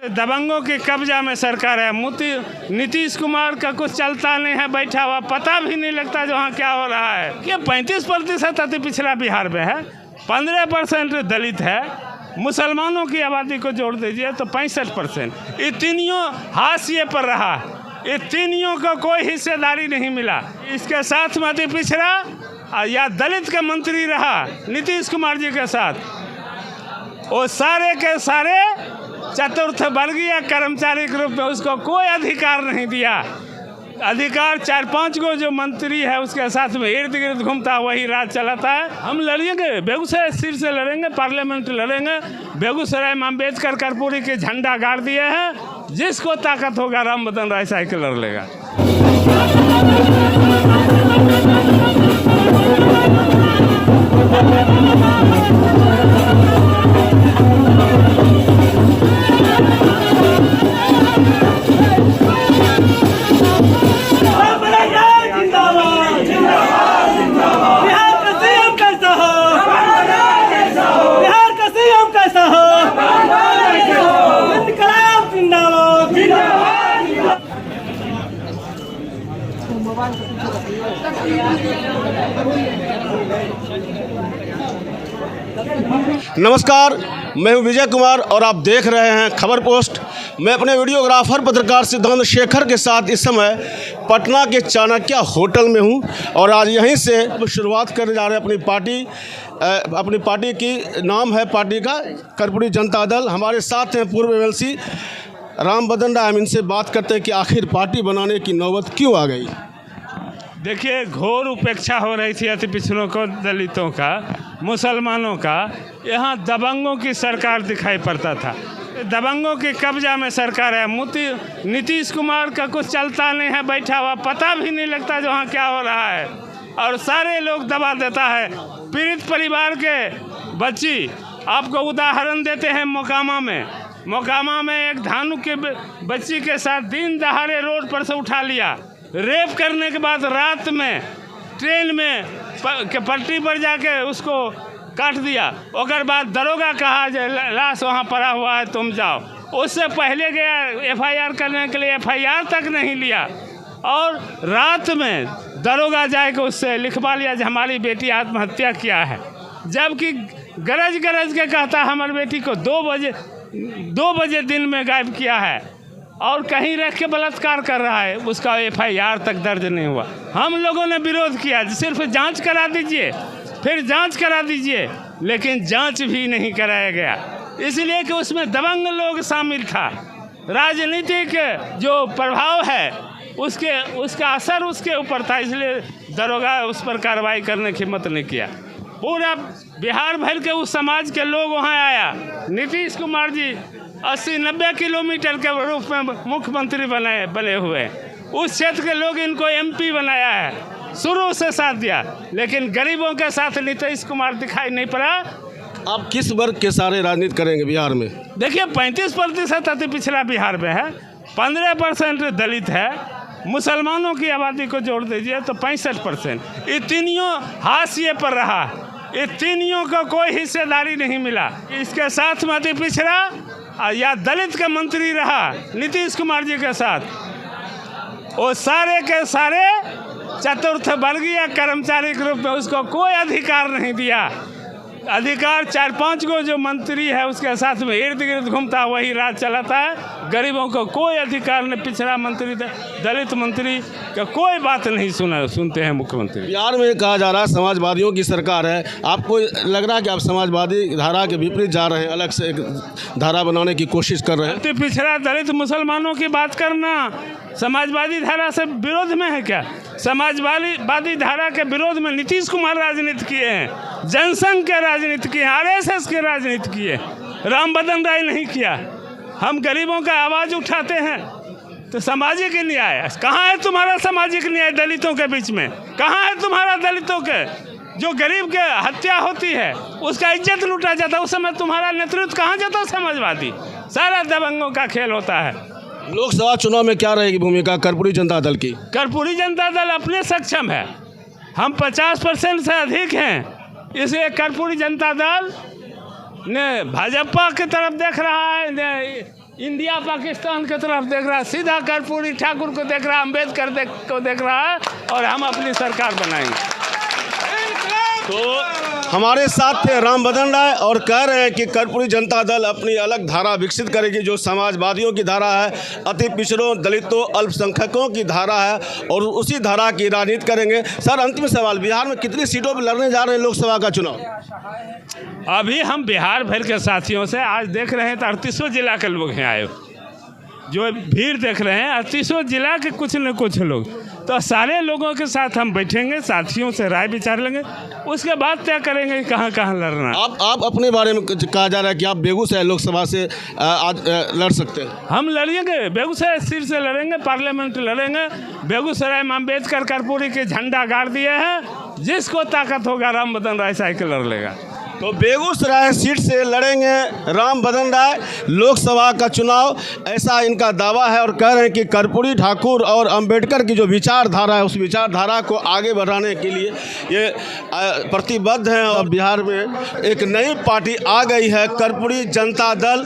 दबंगों के कब्जा में सरकार है। नीतीश कुमार का कुछ चलता नहीं है, बैठा हुआ, पता भी नहीं लगता जो वहाँ क्या हो रहा है। ये 35% अति पिछड़ा बिहार में है, 15% दलित है, मुसलमानों की आबादी को जोड़ दीजिए तो 65%। ये तीनों हाशिए पर रहा, ये तीनों को कोई हिस्सेदारी नहीं मिला। इसके साथ में अति पिछड़ा या दलित का मंत्री रहा नीतीश कुमार जी के साथ, वो सारे के सारे चतुर्थ वर्गीय कर्मचारी के रूप में उसको कोई अधिकार नहीं दिया। अधिकार 4-5 को जो मंत्री है उसके साथ में इर्द गिर्द घूमता, वही राज चलाता है। हम लड़ेंगे, बेगूसराय सीट से लड़ेंगे, पार्लियामेंट लड़ेंगे। बेगूसराय में अम्बेडकर कर्पूरी के झंडा गाड़ दिए हैं, जिसको ताकत होगा राम बदन राय साइकिल लड़ लेगा। नमस्कार, मैं हूं विजय कुमार और आप देख रहे हैं खबर पोस्ट। मैं अपने वीडियोग्राफर पत्रकार सिद्धांत शेखर के साथ इस समय पटना के चाणक्य होटल में हूं और आज यहीं से शुरुआत करने जा रहे हैं अपनी पार्टी की। नाम है पार्टी का कर्पूरी जनता दल। हमारे साथ हैं पूर्व एमएलसी राम बदन राय। हम इनसे बात करते हैं कि आखिर पार्टी बनाने की नौबत क्यों आ गई। देखिए, घोर उपेक्षा हो रही थी अति पिछड़ों को, दलितों का, मुसलमानों का। यहाँ दबंगों की सरकार दिखाई पड़ता था। दबंगों के कब्जा में सरकार है। नीतीश कुमार का कुछ चलता नहीं है, बैठा हुआ, पता भी नहीं लगता जो वहाँ क्या हो रहा है, और सारे लोग दबा देता है। पीड़ित परिवार के बच्ची, आपको उदाहरण देते हैं मोकामा में एक धानु के बच्ची के साथ दिन दहाड़े रोड पर से उठा लिया, रेप करने के बाद रात में ट्रेन में पटरी पर जाके उसको काट दिया। और बाद दरोगा कहा लाश वहाँ पड़ा हुआ है, तुम जाओ। उससे पहले गया एफआईआर करने के लिए, एफआईआर तक नहीं लिया, और रात में दरोगा जाके उससे लिखवा लिया कि हमारी बेटी आत्महत्या किया है, जबकि गरज के कहता हमारी बेटी को 2 बजे दिन में गायब किया है और कहीं रख के बलात्कार कर रहा है। उसका एफआईआर तक दर्ज नहीं हुआ। हम लोगों ने विरोध किया, सिर्फ जांच करा दीजिए, फिर जांच करा दीजिए, लेकिन जांच भी नहीं कराया गया, इसलिए कि उसमें दबंग लोग शामिल था। राजनीतिक जो प्रभाव है उसका असर उसके ऊपर था, इसलिए दरोगा उस पर कार्रवाई करने की हिम्मत नहीं किया। पूरा बिहार भर के उस समाज के लोग वहाँ आया। नीतीश कुमार जी 80-90 किलोमीटर के रूप में मुख्यमंत्री बने हुए, उस क्षेत्र के लोग इनको एमपी बनाया है, शुरू से साथ दिया, लेकिन गरीबों के साथ नीतीश कुमार दिखाई नहीं पड़ा। आप किस वर्ग के सारे राजनीति करेंगे बिहार में? देखिए, 35% अति पिछड़ा बिहार में है, 15% दलित है, मुसलमानों की आबादी को जोड़ दीजिए तो 65%। ये तीनों हाशिए पर रहा, ये तीनों को कोई हिस्सेदारी नहीं मिला। इसके साथ में अति पिछड़ा या दलित का मंत्री रहा नीतीश कुमार जी के साथ, वो सारे के सारे चतुर्थ वर्गीय कर्मचारी के रूप में उसको कोई अधिकार नहीं दिया। अधिकार 4-5 को जो मंत्री है उसके साथ में इर्द गिर्द घूमता, वही राज चलाता है। गरीबों को कोई अधिकार नहीं। पिछड़ा मंत्री, दलित मंत्री का कोई बात नहीं सुनते हैं मुख्यमंत्री। बिहार में कहा जा रहा है समाजवादियों की सरकार है। आपको लग रहा है कि आप समाजवादी धारा के विपरीत जा रहे हैं, अलग से एक धारा बनाने की कोशिश कर रहे हैं? अति पिछड़ा दलित मुसलमानों की बात करना समाजवादी धारा से विरोध में है क्या? समाजवादी धारा के विरोध में नीतीश कुमार राजनीति किए हैं, जनसंघ के राजनीति किए हैं, आरएसएस के राजनीति किए, राम बदन राय नहीं किया। हम गरीबों का आवाज़ उठाते हैं तो सामाजिक न्याय कहाँ है तुम्हारा? सामाजिक न्याय दलितों के बीच में कहाँ है तुम्हारा? दलितों के जो गरीब के हत्या होती है उसका इज्जत लूटा जाता है, उस समय तुम्हारा नेतृत्व कहाँ जाता है? समाजवादी। सारा दबंगों का खेल होता है। लोकसभा चुनाव में क्या रहेगी भूमिका कर्पूरी जनता दल की? कर्पूरी जनता दल अपने सक्षम है, हम 50% से अधिक हैं, इसलिए कर्पूरी जनता दल ने भाजपा की तरफ देख रहा है, इंडिया पाकिस्तान की तरफ देख रहा है, सीधा कर्पूरी ठाकुर को देख रहा है, अम्बेडकर को देख रहा है, और हम अपनी सरकार बनाएंगे। तो हमारे साथ थे राम बदन राय और कह रहे हैं कि कर्पूरी जनता दल अपनी अलग धारा विकसित करेगी, जो समाजवादियों की धारा है, अति पिछड़ों, दलितों, अल्पसंख्यकों की धारा है, और उसी धारा की राजनीति करेंगे। सर, अंतिम सवाल, बिहार में कितनी सीटों पर लड़ने जा रहे हैं लोकसभा का चुनाव? अभी हम बिहार भर के साथियों से आज देख रहे हैं तो 38 जिला के लोग हैं आए, जो भीड़ देख रहे हैं 38 जिला के कुछ न कुछ लोग। तो सारे लोगों के साथ हम बैठेंगे, साथियों से राय विचार लेंगे, उसके बाद तय करेंगे कि कहाँ कहाँ लड़ना। आप अपने बारे में कहा जा रहा है कि आप बेगूसराय लोकसभा से आज लड़ सकते हैं। हम लड़ेंगे, बेगूसराय सीट से लड़ेंगे, पार्लियामेंट लड़ेंगे। बेगूसराय में अम्बेडकर कर्पूरी के झंडा गाड़ दिए हैं, जिसको ताकत होगा राम बदन राय साइकिल लड़ लेगा। तो बेगूसराय सीट से लड़ेंगे राम बदन राय लोकसभा का चुनाव, ऐसा इनका दावा है। और कह रहे हैं कि कर्पूरी ठाकुर और अंबेडकर की जो विचारधारा है, उस विचारधारा को आगे बढ़ाने के लिए ये प्रतिबद्ध हैं। और बिहार में एक नई पार्टी आ गई है, कर्पूरी जनता दल,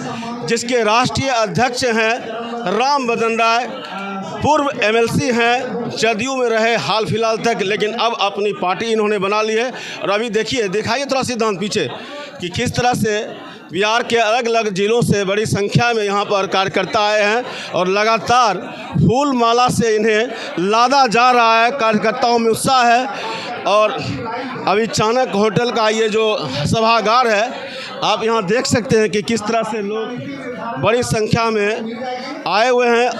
जिसके राष्ट्रीय अध्यक्ष हैं राम बदन राय, पूर्व एमएलसी हैं, जदयू में रहे हाल फिलहाल तक, लेकिन अब अपनी पार्टी इन्होंने बना ली है। और अभी दिखाइए थोड़ा सिद्धांत पीछे कि किस तरह से बिहार के अलग अलग जिलों से बड़ी संख्या में यहाँ पर कार्यकर्ता आए हैं और लगातार फूल माला से इन्हें लादा जा रहा है। कार्यकर्ताओं में उत्साह है। और अभी चाणक्य होटल का ये जो सभागार है, आप यहाँ देख सकते हैं कि किस तरह से लोग बड़ी संख्या में आए हुए हैं।